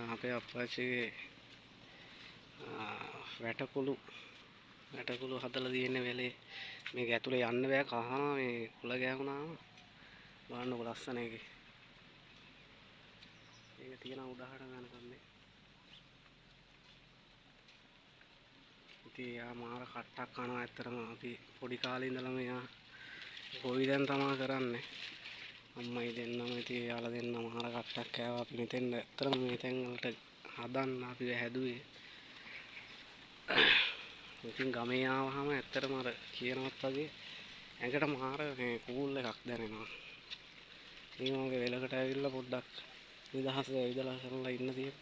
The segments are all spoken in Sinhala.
අපේ අප්පාච්චිගේ වැටකුළු හදලා තියෙන වෙලේ මේක ඇතුලේ යන්න බෑ කහනවා මේ කුල ගෑවුනාම බලන්නකො ලස්සන එකේ මේක තියෙන උඩහට යනකම් මේ ඉතින් යා මාර කට්ටක් කනවා ඇත්තටම අපි පොඩි කාලේ ඉඳලම යා කොයි දැන් තමා කරන්නේ අම්මයි දෙන්නම ඉතින් යාලා දෙන්න මාර කට්ටක් කෑවා අපි මෙතෙන් ඇත්තටම මේ තැන් වලට හදන්න අපි හැදුවේ ඉතින් ගමේ ආවහම ඇත්තටම අර කියනවත් වගේ ඇඟට මාර මේ කූල් එකක් දැනෙනවා. මේ වගේ වෙලකට ඇවිල්ලා පොඩ්ඩක් නිදහස ඇවිදලා කරලා ඉන්න තියෙන.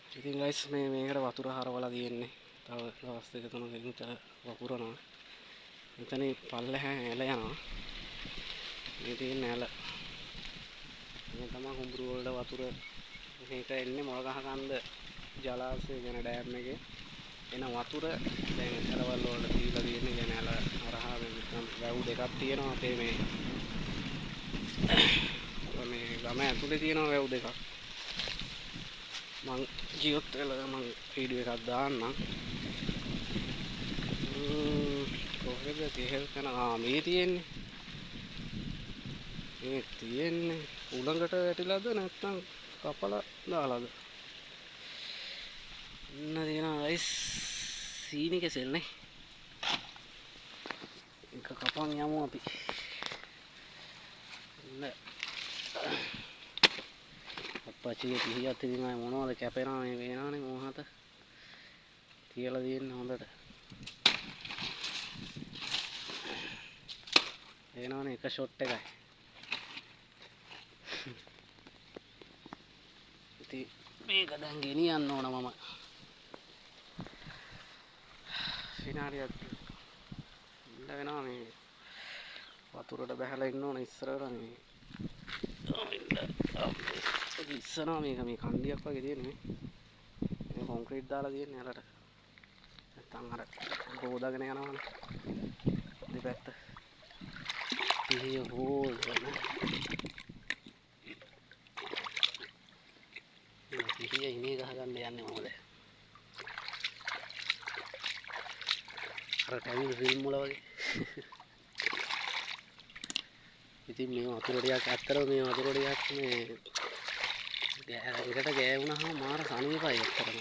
ඉතින් ගයිස් මේකට වතුර හරවලා තියෙන්නේ. තව දවස් දෙක තුනකින් විතර වපුරනවා. මෙතනින් පල්ලෙහා ඇල යනවා. මේ තියෙන ඇල. මේ තමයි හුඹුරු වලට වතුර මේක එන්නේ මොළ ගහ කන්ද ජලාශය කියන ඩෑම් එකේ. එන වතුර දැන් ඇලවල වලට දීලා තියෙන්නේ කියන ඇල හරහා වැව් දෙකක් තියෙනවා අපේ මේ ගම ඇතුලේ තියෙනවා වැව් දෙකක් මං ජීවත් වෙලා මං වීඩියෝ එකක් දාන්නම් කොහෙද තේහෙල් කන මේ තියෙන්නේ උලඟට වැටිලාද නැත්නම් කපලා දාලාද ඉන්න තියෙනවා ගයිස් සීනි කෙසෙල් නේ එක කපන් යමු අපි ඉන්න අප්පච්චිගේ පිහියත් ඉතින් ආයේ මොනවද කැපෙනවා මේ වෙනානේ මොහත තියලා තියෙන්නේ හොඳට එනවනේ එක ෂොට් එකයි ඉතින් මේක දැන් ගෙනියන්න ඕන මම විනාඩියක් ඉන්න වෙනවා මේ වතුරට බහැලා ඉන්න ඕන ඉස්සරහට මේ ඉස්සනවා මේක මේ කණ්ඩියක් වගේ තියෙන්නේ මේ කොන්ක්‍රීට් දාලා තියෙන්නේ අරට නැත්තම් අර ගෝදාගෙන යනවනේ දෙපැත්ත පිහිය හෝල් කරන පිහිය ඉනේ ගහගන්න යන්නේ මොකද අර ටැවිල් ෆිල්ම් වල වගේ ඉතින් මේ වතුර ටිකක් ඇත්තටම මේ වතුර ටිකක් මේ එකට ගෑවුනහම මාර සනීපයි ඇත්තටම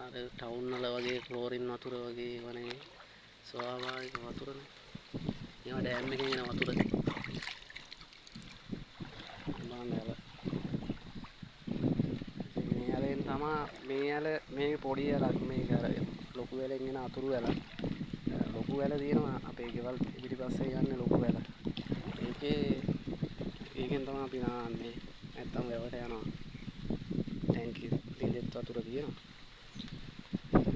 අර ටවුන් වල වගේ ක්ලෝරින් වතුර වගේ වනේ ස්වාභාවික වතුරනේ ඒවා ඩෑම් එකෙන් එන වතුර මේ ඇලෙන් තමා මේ ඇල මේ පොඩි ඇලක් මේක අර ලොකු ඇලෙන් එන අතුරු ඇල ලොකු ඇල තියෙනවා අපේ ගෙවල් පිටිපස්සේ යන්නේ ලොකු ඇල ඒකෙන් තමයි අපි නාන්නේ නැත්තම් වැවට යනවා ටැංකිය දින්දෙත් වතුර තියෙනවා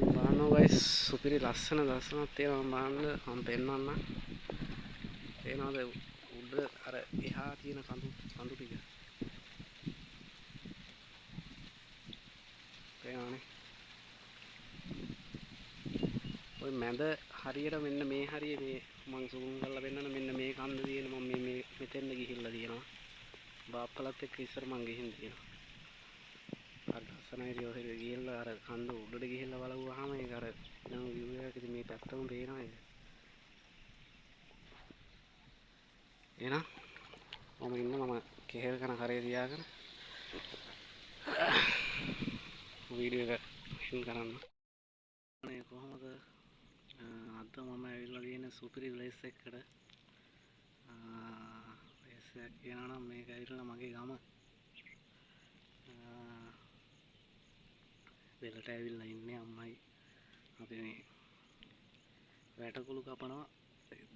බලන්න ගයිස් සුපිරි ලස්සනක් තියෙනවා බලන්න මම පෙන්නන්නම් තේනවද උඩ අර එහා තියෙන කඳු ටික තේනවනේ ඔය මැද හරියට මෙන්න මේ හරිය මේ මං සූම් කරලා පෙන්නන මෙන්න මේ කන්ද තියෙන මම මේ මෙතෙන්ද ගිහිල්ලා තියෙනවා බාප්පලත් එක්ක ඉස්සර මං ගිහින් තියෙනවා අර ලස්සනයි රියෝහෙර ගිහිල්ලා අර කන්ද උඩට ගිහිල්ලා බලුවාම ඒක අර නම් view එකක් ඉතින් මේ පැත්තම පේනවා ඒක එහෙනම් මම කෙහෙල් කන කරේ තියාගෙන වීඩියෝ එක ෂූට් කරන්න මේ කොහොමද අද මම ඇවිල්ලා තියෙන සුපිරි ප්ලේස් එකකට ප්ලේස් එක කියනවා නම් මේක ඇවිල්ලා මගේ ගම වෙලට ඇවිල්ලා ඉන්නේ අම්මයි අපි මේ වැටකුළු කපනවා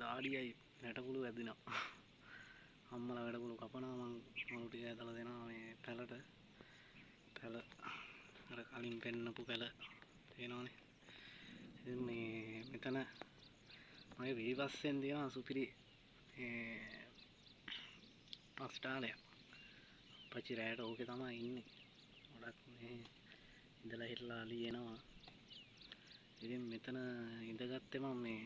දාඩියයි වැටකුළු වැදිනවා අම්මලා වැටකුළු කපනවා මං මොළු ටික ඇදලා දෙනවා මේ පැලට පැල අර කලින් පෙන්නපු පැල තේනවනේ ඉතින් මේ මෙතන මගේ වීපස්සෙන් තියෙනවා සුපිරි පස්ටාලයක් අප්පච්චි රෑට ඕකේ තමයි ඉන්නේ ගොඩක් මේ ඉඳලා හිටලා අලියනවා ඉතින් මෙතන ඉඳගත්තේ මම මේ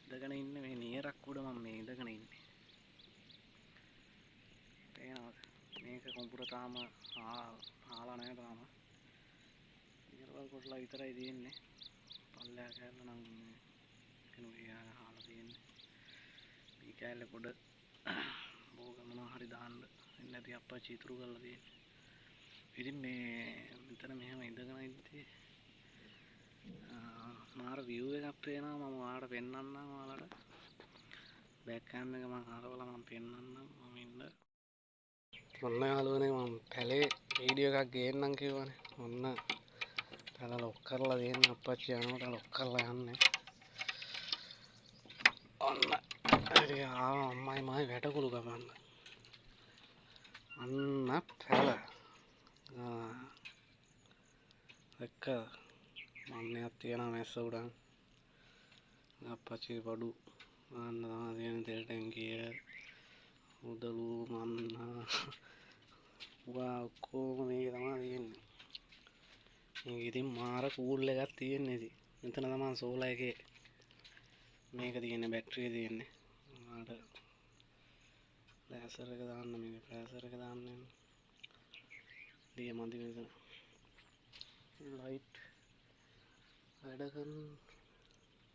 ඉඳගෙන ඉන්නේ මේ නියරක් උඩ මම මේ ඉඳගෙන ඉන්නේ කොම්පුර තාම ආලා නැහැ තාම. ඊළඟ කොටලා විතරයි තියෙන්නේ. පල්ලෙහා කෑල්ල නම් කෙනෙකුගේ ආලා තියෙන්නේ. මේ කෑල්ල පොඩ බෝග මොනවා හරි දාන්න එන්නේ නැති අප්පච්චි ඉතුරු කරලා තියෙන්නේ. ඉතින් මේ මෙතන මෙහෙම ඉඳගෙන ඉද්දි මාර view එකක් පේනවා. මම ඔයාලට පෙන්නන්නම්. ඔයාලට බෑක් කෑම් එක මම හරවලා මම පෙන්නන්නම්. මම ඉන්න ඔන්න යාළුවනේ මම පැලේ වීඩියෝ එකක් ගේන්නම් කිව්වනේ. ඔන්න පැල ලොක් කරලා තියෙන්නේ. අප්පච්චි යනකොට ලොක් කරලා යන්නේ. ඔන්න ඉතින් ආවා අම්මයි මයි වැටකුළු කපන්න. අන්න පැල. එක්ක මන්නයක් තියෙනවා මැස්ස උඩන්. අප්පච්චි බඩු ගන්න තමයි තියෙන තෙල් ටැංකිය. උදළු මන්න ඔක්කොම මේක තමයි තියෙන්නේ. මේක ඉතින් මාර කූල් එකක් තියෙන්නේ ඉතින්. මෙතන තමයි සෝලා එකේ මේක තියෙන්නේ බැටරිය තියෙන්නේ. ඔයාලට ප්ලෑසර් එක දාන්න මේක ප්ලෑසර් එක දාන්න දිය මදි මෙතන. ලයිට් වැඩ කරන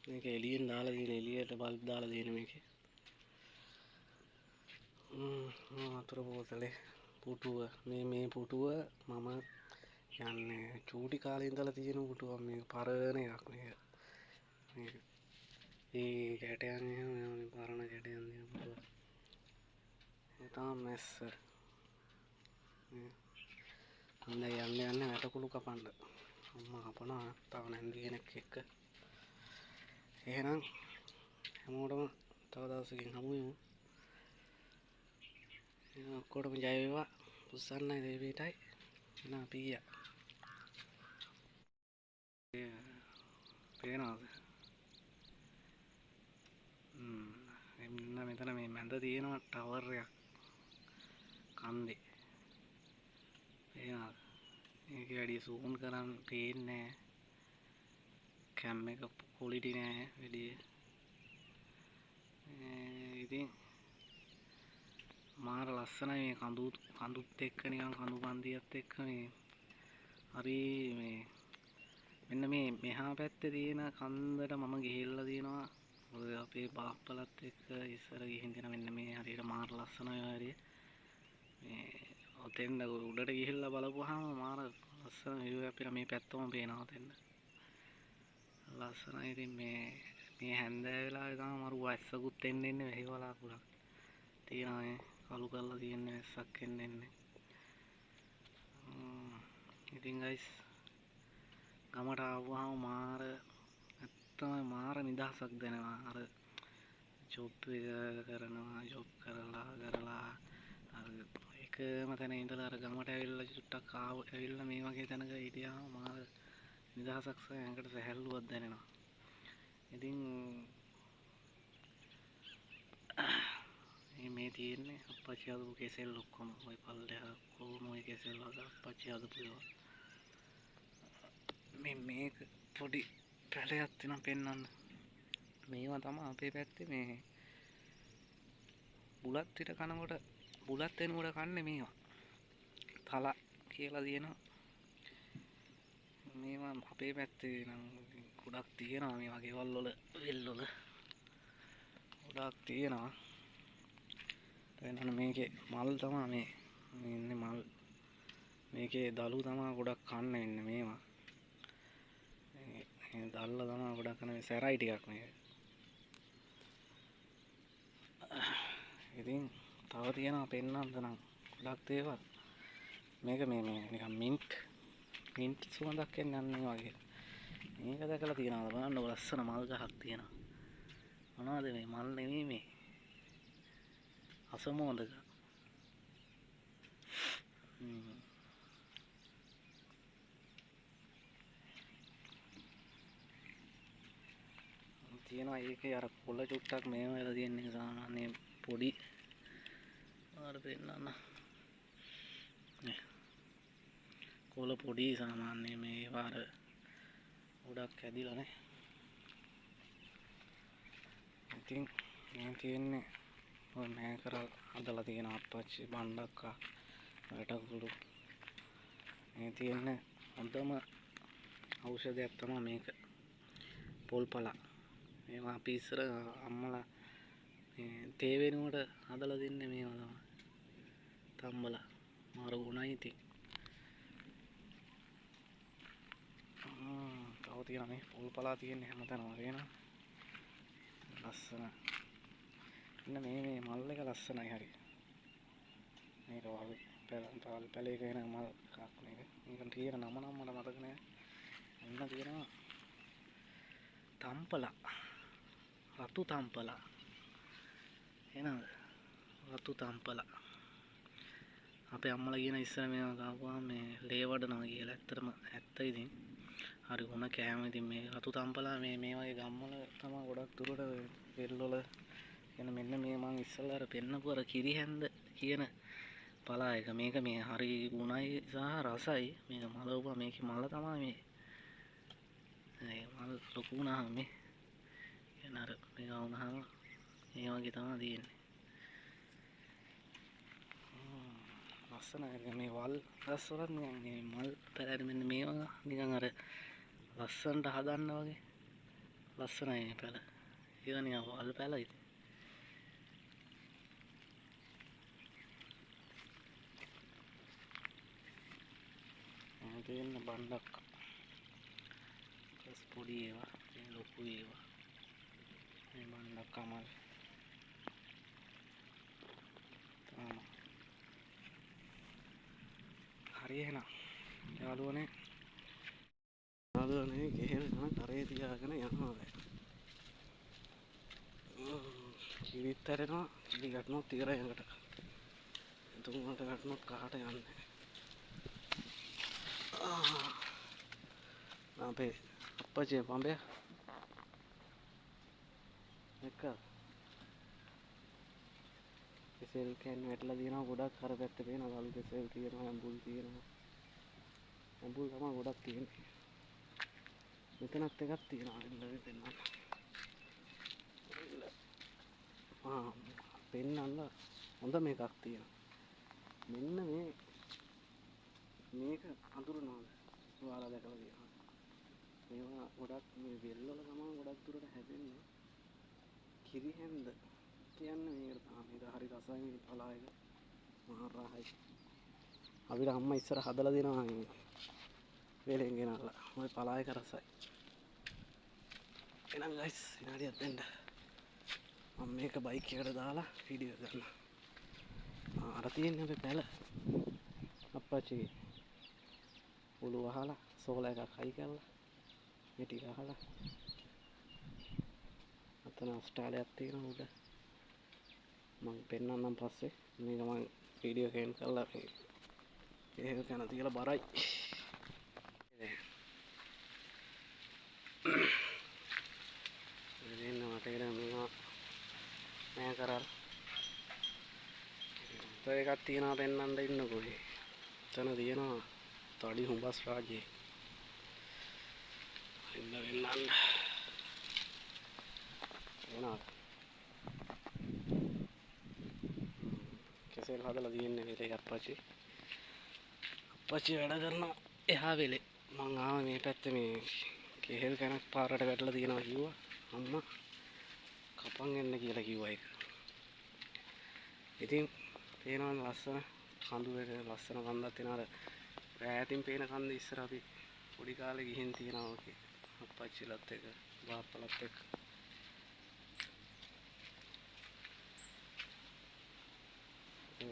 මේක එළියෙන් දාලා තියෙන එළියට බල්බ් දාලා තියෙන මේකේ. වතුර බෝතලේ පුටුව මේ පුටුව මම යන්නේ චූටි කාලේ ඉඳලා තියෙන පුටුවක්. මේක පරණ එකක් මේක. මේ කැටයන් එහෙම පරණ කැටයන් තියෙන පුටුවක්. ඒ තමයි මැස්ස. යන්න වැටකුළු කපන්න. අම්මා කපනවා තව නැන්දි කෙනෙක් එක්ක. එහෙනම් හැමෝටම තව දවසකින් හමු වෙමු. එහෙනම් ඔක්කොටම ජය වේවා. පුස්සන්නයි දෙවියටයි. එහෙනම් අපි ගියා. පේනවද? මෙතන මේ මැද තියෙනවා ටවර් එකක්. කන්දේ. පේනවද? මේක වැඩි සූම් කරන් පේන්නේ නැහැ. කැම් එක ක්වොලිටි නෑ වැඩි. ඉතින් මාර ලස්සනයි මේ කඳුත් එක්ක නිකන් කඳු පන්දියත් එක්ක මේ හරි මේ මෙන්න මේ මෙහා පැත්තේ තියෙන කන්දට මම ගිහිල්ලා තියෙනවා. මොකද අපේ බාප්පලත් එක්ක ඉස්සර ගිහින් තියෙන මෙන්න මේ හරියට මාර ලස්සනයි හරිය. මේ ඔතෙන් උඩට ගිහිල්ලා බලපුවාම මාර ලස්සන view එකක් පිට මේ පැත්තම පේනවා ඔතෙන්. ලස්සනයි. ඉතින් මේ හැන්දෑ වෙලාවේ තමයි මරු වැස්සකුත් එන්නේ වෙහි වලාකුලක් තියෙනවා මේ කළු කරලා තියෙන්නේ වැස්සක් එන්නේ. ඉතින් ගයිස් ගමට ආවම මාර ඇත්තම මාර නිදහසක් දැනෙනවා. අර ජොබ් එක කරනවා ජොබ් කරලා අර එකම තැන ඉඳලා අර ගමට ඇවිල්ලා චුට්ටක් ඇවිල්ලා මේ වගේ තැනක හිටියාම මාර නිදහසක් සහ ඇඟට සැහැල්ලුවක් දැනෙනවා. ඉතින් මේ තියෙන්නේ අප්පච්චි හදපු කෙසෙල් ඔක්කොම ওই පල්ලෙහා ඔක්කොම ওই කෙසෙල් වල අප්පච්චි හදපු ඒවා. මේක පොඩි පැලයක් තියෙනවා පෙන්වන්න. මේවා තමයි අපේ පැත්තේ මේ බුලත් පිට කනකොට බුලත් වෙනකොට කන්නේ මේවා. තල කියලා තියෙනවා. මේවා අපේ පැත්තේ නම් ගොඩක් තියෙනවා මේ වගේ වල වෙල් වල. ගොඩක් තියෙනවා. එතන මේකේ මල් තමයි මේ ඉන්නේ මල්. මේකේ දලු තමයි ගොඩක් කන්නේ ඉන්නේ මේවා. මේ දල්ලා තමයි ගොඩක් කන්නේ සැරයි ටිකක් මේක. ඉතින් තව තියෙනවා පෙන්නන්න නම් ගොඩක් දේවල්. මේක මේ නිකන් මින්ට් සුවඳක් එන්නේ වගේ. මේක දැකලා තියෙනවද බලන්න ලස්සන මල් ගහක් තියෙනවා. මොනවද මේ මල් නෙමෙයි මේ අසමෝදක. තියෙනවා ඒකේ අර කොළ චුට්ටක් මේව වෙලා තියෙන එක සාමාන්‍ය පොඩි ආර පෙන්නන්න. කොළ පොඩි සාමාන්‍ය මේ වාර ගොඩක් ඇදිලා නේ. ඉතින් මේ තියෙන්නේ ඔය මෑ කරලා හදලා තියෙන අප්පච්චි බණ්ඩක්කා වැටකුළු මේ තියෙන හොඳම ඖෂධයක් තමයි මේක. පොල්පලා. මේවා අපි ඉස්සර අම්මලා මේ තේ වෙනුවට හදලා දෙන්නේ මේවා තමයි. තම්බලා මාර ගුණයි ඉතින්. තව තියෙනවා මේ පොල්පලා තියෙන්නේ හැමතැනම වගේනවා. ලස්සන. ඉන්න මේ මල් එක ලස්සනයි හරි. මේක වල් පැලේක එන මල් එකක් මේක. මේකට තියෙන නම නම් මට මතක නෑ. එන්න තියෙනවා තම්පලා. රතු තම්පලා. එනද? රතු තම්පලා. අපේ අම්මලා කියන ඉස්සර මේවා කාපුවාම මේ ලේ වඩනවා කියලා. ඇත්තටම ඇත්ත ඉතින්. හරි ගුණ කෑම ඉතින් මේ රතු තම්පලා මේ වගේ ගම්වල තමයි ගොඩක් දුරට වෙල්වල එන මෙන්න මේ මං ඉස්සෙල්ලා අර පෙන්නපු අර කිරිහැන්ද කියන පලා එක. මේක මේ හරි ගුණයි සහ රසයි. මේක මල උපා මේකේ මල තමයි මේ මල් ලොකු වුණාම මේ එන අර මේක වුණාම මේ වගේ තමයි තියෙන්නේ. ලස්සනයි මේ වල් ගස් වලත් මේ මල් පැලැරි මෙන්න මේවා නිකන් අර ලස්සනට හදන්න වගේ ලස්සනයි මේ පැල. ඒක නිකන් වල් පැලයි. තියෙන බණ්ඩක් කස් පොඩි ඒවා මේ ලොකු ඒවා මේ බණ්ඩක් කමල් හරි එහෙනම් යාළුවනේ ගෙහෙල් ගන්න කරේ තියාගෙන යනවා දැන්. කිරිත් ඇරෙනවා කිරි ගන්නොත් ඉවරයි යකට. තුන්වලට ගන්නොත් කහට යන්නේ. අපේ අප්පච්චි පඹය එක කෙසෙල් කෑන් වැටලා තියෙනවා ගොඩක්. අර පැත්තේ පේනවා වල් කෙසෙල් තියෙනවා, ඇඹුල් තියෙනවා. ඇඹුල් තමයි ගොඩක් තියෙන්නේ. මෙතනත් එකක් තියෙනවා ඉල්ලගෙන දෙන්නම්. පෙන්නන්න හොඳ මේකක් තියෙනවා. මෙන්න මේක අඳුරනවාද? ඔයාලා දැකලා තියෙනවා. මේවා ගොඩක් මේ වෙල්වල තමයි ගොඩක් දුරට හැදෙන්නේ. කිරිහැන්ද කියන්නේ මේකට තමයි. මේක හරි රසයි මේ පලා එක. මහා රහයි. අපිට අම්මා ඉස්සර හදලා දෙනවා මේ වෙලෙන් ගෙනල්ලා. ওই පලා එක රසයි. එහෙනම් ගයිස් විනාඩියක් දෙන්න. මම මේක බයික් එකට දාලා වීඩියෝ ගන්න. අර තියෙන්නේ අපේ පැල. අප්පච්චිගේ උළු වහලා සෝලා එකක් හයි කරලා මේ ටික අහලා අතන ස්ටාලයක් තියෙනවා උඩ. මම පෙන්නන්නම් පස්සේ. මේක මම වීඩියෝ එකෙන් කරලා ඒක කන තියලා බරයි. ඉතින් මට මේවා මම කරා. ඒකක් තියනවා පෙන්නන්න ඉන්නකෝ. එතන තියෙනවා තඩි හුඹස් රාජ්‍යය. වෙන්නන්න එනවා. කෙසෙල් හදලා තියෙන්නේ වෙලේ අප්පච්චි. අප්පච්චි වැඩ කරනවා එහා වෙලේ. මං ආව මේ පැත්තේ මේ කෙහෙල් කනක් පාරට වැටලා තියෙනවා කිව්වා. අම්මා කපන් එන්න කියලා කිව්වා ඒක. ඉතින් පේනවනේ ලස්සන කඳු එක ලස්සන කන්දක් තියෙනවා. අර ඈතින් පේන කන්ද ඉස්සර අපි පොඩි කාලේ ගිහින් තියෙනවා ඔකේ. අප්පච්චිලත් එක්ක බාප්පලත් එක්ක.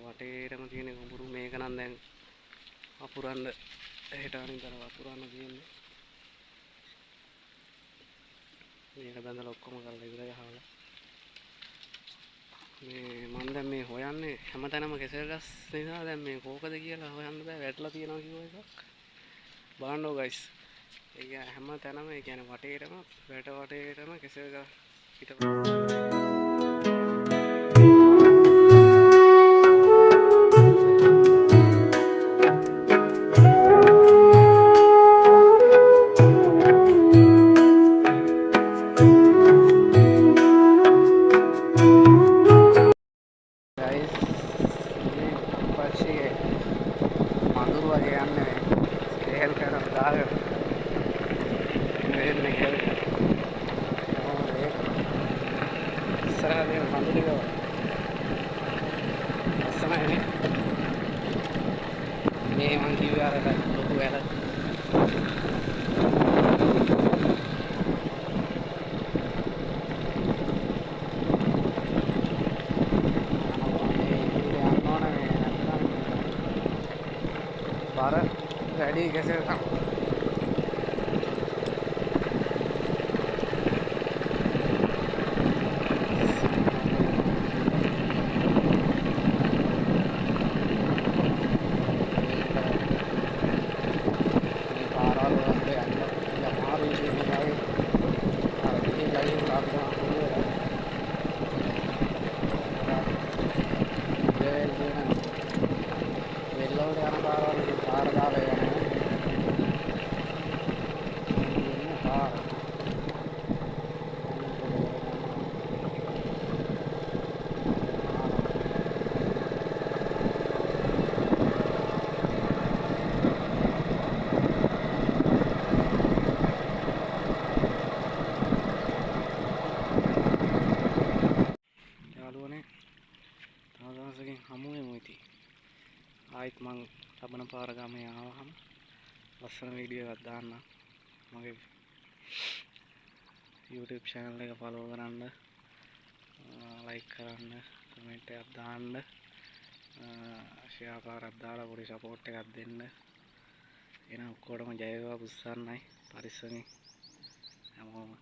වටේටම තියෙන කුඹුරු මේක නම් දැන් වපුරන්න හෙට අනිතර වපුරන්න තියෙන්නේ. මේක බඳලා ඔක්කොම කරලා ඉවරයි අහලා. මේ මම දැන් මේ හොයන්නේ හැමතැනම කෙසෙල් ගස් නිසා දැන් මේ කෝකද කියලා හොයන්න බෑ. වැටලා තියෙනවා කිව්ව එකක්. බලන්නෝ ගයිස්. ඒ කියන්නේ හැමතැනම ඒ කියන්නේ වටේටම වටේටම කෙසෙල් ගස් පිට වගේ යන්නේ ස්කේල් කරලා දාගෙන මෙන්න කියලා. ඒක ඉස්සරහ තියෙන කඳු ටික ලස්සනයිනේ. මේ මං කිව්වේ අර ලොකු වැල. බර වැඩි කෙසේ තමයි. යාළුවනේ තව දවසකින් හමු වෙමු ඉතින්. ආයිත් මං ලබන පාර ගමේ ආවහම ලස්සන වීඩියෝ එකක් දාන්නම්. මගේ YouTube channel එක follow කරන්න, like කරන්න, comment එකක් දාන්න, share පාරක් දාලා පොඩි support එකක් දෙන්න. එහෙනම් ඔක්කොටම ජය වේවා පුස්සන්නයි පරිස්සමින් හැමෝම